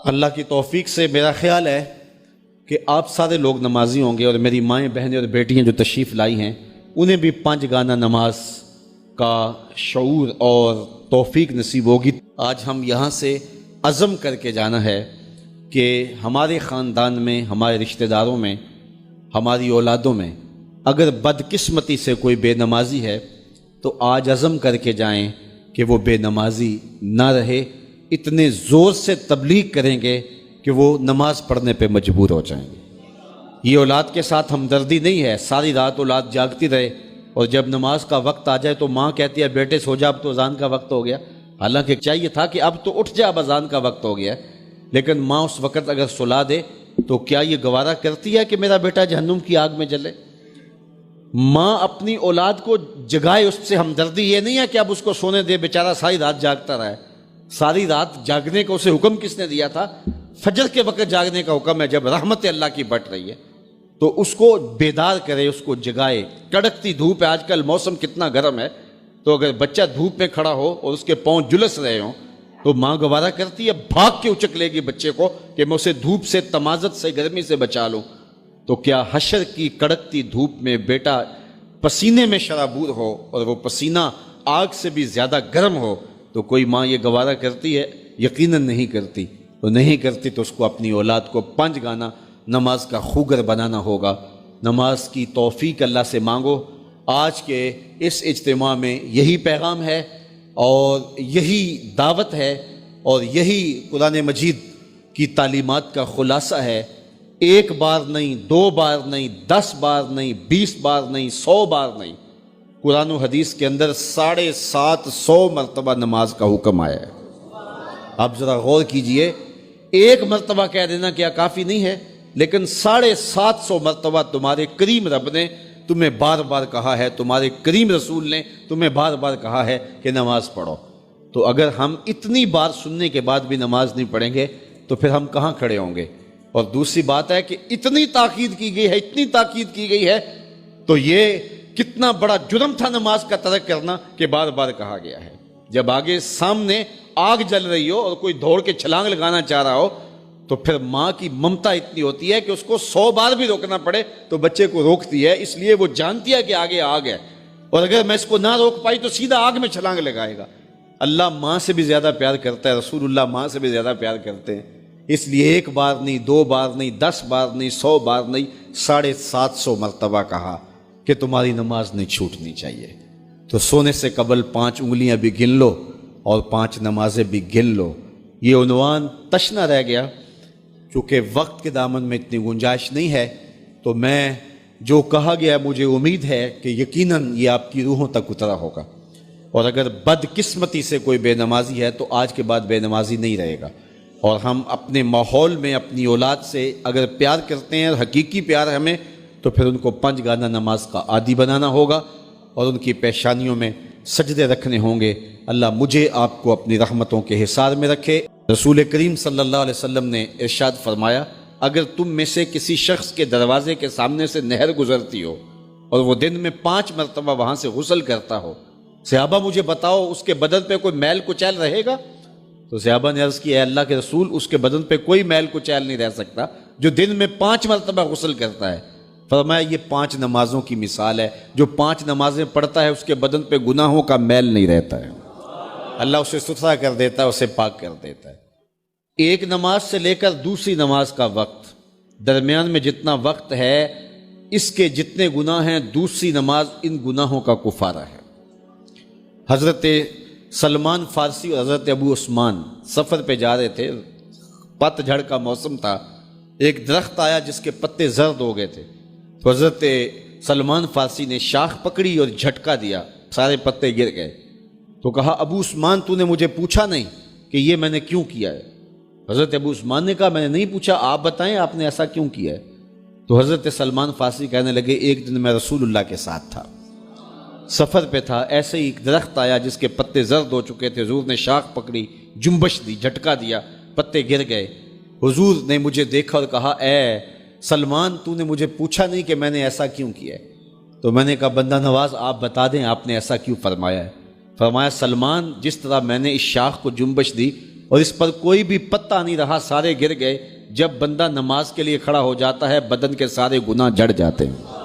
اللہ کی توفیق سے میرا خیال ہے کہ آپ سارے لوگ نمازی ہوں گے، اور میری مائیں بہنیں اور بیٹیاں جو تشریف لائی ہیں انہیں بھی 5 گانا نماز کا شعور اور توفیق نصیب ہوگی۔ آج ہم یہاں سے عزم کر کے جانا ہے کہ ہمارے خاندان میں، ہمارے رشتہ داروں میں، ہماری اولادوں میں اگر بدقسمتی سے کوئی بے نمازی ہے تو آج عزم کر کے جائیں کہ وہ بے نمازی نہ رہے۔ اتنے زور سے تبلیغ کریں گے کہ وہ نماز پڑھنے پہ مجبور ہو جائیں گے۔ یہ اولاد کے ساتھ ہمدردی نہیں ہے، ساری رات اولاد جاگتی رہے اور جب نماز کا وقت آ جائے تو ماں کہتی ہے بیٹے سو جا، اب تو اذان کا وقت ہو گیا۔ حالانکہ چاہیے تھا کہ اب تو اٹھ جا، اب اذان کا وقت ہو گیا ہے، لیکن ماں اس وقت اگر سلا دے تو کیا یہ گوارا کرتی ہے کہ میرا بیٹا جہنم کی آگ میں جلے؟ ماں اپنی اولاد کو جگائے، اس سے ہمدردی یہ نہیں ہے کہ اب اس کو سونے دے، بیچارہ ساری رات جاگتا رہے۔ ساری رات جاگنے کا اسے حکم کس نے دیا تھا؟ فجر کے وقت جاگنے کا حکم ہے، جب رحمت اللہ کی بٹ رہی ہے تو اس کو بیدار کرے، اس کو جگائے۔ کڑکتی دھوپ ہے، آج کل موسم کتنا گرم ہے، تو اگر بچہ دھوپ میں کھڑا ہو اور اس کے پاؤں جلس رہے ہوں تو ماں گوارا کرتی ہے، بھاگ کے اچک لے گی بچے کو کہ میں اسے دھوپ سے، تمازت سے، گرمی سے بچا لوں۔ تو کیا حشر کی کڑکتی دھوپ میں بیٹا پسینے میں شرابور ہو اور وہ پسینہ آگ سے بھی زیادہ گرم ہو تو کوئی ماں یہ گوارا کرتی ہے؟ یقیناً نہیں کرتی۔ تو نہیں کرتی تو اس کو اپنی اولاد کو 5 گانا نماز کا خوگر بنانا ہوگا۔ نماز کی توفیق اللہ سے مانگو۔ آج کے اس اجتماع میں یہی پیغام ہے اور یہی دعوت ہے اور یہی قرآن مجید کی تعلیمات کا خلاصہ ہے۔ 1 بار نہیں، 2 بار نہیں، 10 بار نہیں، 20 بار نہیں، 100 بار نہیں، قرآن و حدیث کے اندر 750 مرتبہ نماز کا حکم آیا ہے۔ آپ ذرا غور کیجئے، 1 مرتبہ کہہ دینا کیا کافی نہیں ہے؟ لیکن 750 مرتبہ تمہارے کریم رب نے تمہیں بار بار کہا ہے، تمہارے کریم رسول نے تمہیں بار بار کہا ہے کہ نماز پڑھو۔ تو اگر ہم اتنی بار سننے کے بعد بھی نماز نہیں پڑھیں گے تو پھر ہم کہاں کھڑے ہوں گے؟ اور دوسری بات ہے کہ اتنی تاکید کی گئی ہے، اتنی تاکید کی گئی ہے، تو یہ کتنا بڑا جرم تھا نماز کا ترک کرنا کہ بار بار کہا گیا ہے۔ جب آگے سامنے آگ جل رہی ہو اور کوئی دوڑ کے چھلانگ لگانا چاہ رہا ہو تو پھر ماں کی ممتا اتنی ہوتی ہے کہ اس کو 100 بار بھی روکنا پڑے تو بچے کو روکتی ہے، اس لیے وہ جانتی ہے کہ آگے آگ ہے، اور اگر میں اس کو نہ روک پائی تو سیدھا آگ میں چھلانگ لگائے گا۔ اللہ ماں سے بھی زیادہ پیار کرتا ہے، رسول اللہ ماں سے بھی زیادہ پیار کرتے ہیں، اس لیے 1 بار نہیں، 2 بار نہیں، 10 بار نہیں، 100 بار نہیں، 750 مرتبہ کہا کہ تمہاری نماز نہیں چھوٹنی چاہیے۔ تو سونے سے قبل 5 انگلیاں بھی گن لو اور 5 نمازیں بھی گن لو۔ یہ عنوان تشنا رہ گیا، چونکہ وقت کے دامن میں اتنی گنجائش نہیں ہے، تو میں جو کہا گیا مجھے امید ہے کہ یقیناً یہ آپ کی روحوں تک اترا ہوگا۔ اور اگر بدقسمتی سے کوئی بے نمازی ہے تو آج کے بعد بے نمازی نہیں رہے گا، اور ہم اپنے ماحول میں اپنی اولاد سے اگر پیار کرتے ہیں، حقیقی پیار ہمیں، تو پھر ان کو 5 گانا نماز کا عادی بنانا ہوگا اور ان کی پیشانیوں میں سجدے رکھنے ہوں گے۔ اللہ مجھے آپ کو اپنی رحمتوں کے حصار میں رکھے۔ رسول کریم صلی اللہ علیہ وسلم نے ارشاد فرمایا، اگر تم میں سے کسی شخص کے دروازے کے سامنے سے نہر گزرتی ہو اور وہ دن میں 5 مرتبہ وہاں سے غسل کرتا ہو، صحابہ مجھے بتاؤ اس کے بدن پہ کوئی میل کچیل رہے گا؟ تو صحابہ نے عرض کی، اے اللہ کے رسول، اس کے بدن پہ کوئی میل کچیل نہیں رہ سکتا جو دن میں 5 مرتبہ غسل کرتا ہے۔ فرمایا یہ 5 نمازوں کی مثال ہے، جو 5 نمازیں پڑھتا ہے اس کے بدن پہ گناہوں کا میل نہیں رہتا ہے، اللہ اسے ستھرا کر دیتا ہے، اسے پاک کر دیتا ہے۔ ایک نماز سے لے کر دوسری نماز کا وقت، درمیان میں جتنا وقت ہے اس کے جتنے گناہ ہیں، دوسری نماز ان گناہوں کا کفارہ ہے۔ حضرت سلمان فارسی اور حضرت ابو عثمان سفر پہ جا رہے تھے، پت جھڑ کا موسم تھا، ایک درخت آیا جس کے پتے زرد ہو گئے تھے، تو حضرت سلمان فارسی نے شاخ پکڑی اور جھٹکا دیا، سارے پتے گر گئے۔ تو کہا، ابو عثمان تو نے مجھے پوچھا نہیں کہ یہ میں نے کیوں کیا ہے؟ حضرت ابو عثمان نے کہا، میں نے نہیں پوچھا، آپ بتائیں آپ نے ایسا کیوں کیا ہے؟ تو حضرت سلمان فارسی کہنے لگے، ایک دن میں رسول اللہ کے ساتھ تھا، سفر پہ تھا، ایسے ہی ایک درخت آیا جس کے پتے زرد ہو چکے تھے، حضور نے شاخ پکڑی، جنبش دی، جھٹکا دیا، پتے گر گئے۔ حضور نے مجھے دیکھا اور کہا، اے سلمان تو نے مجھے پوچھا نہیں کہ میں نے ایسا کیوں کیا ہے؟ تو میں نے کہا، بندہ نواز آپ بتا دیں آپ نے ایسا کیوں فرمایا ہے؟ فرمایا، سلمان جس طرح میں نے اس شاخ کو جنبش دی اور اس پر کوئی بھی پتہ نہیں رہا، سارے گر گئے۔ جب بندہ نماز کے لیے کھڑا ہو جاتا ہے بدن کے سارے گناہ جڑ جاتے ہیں۔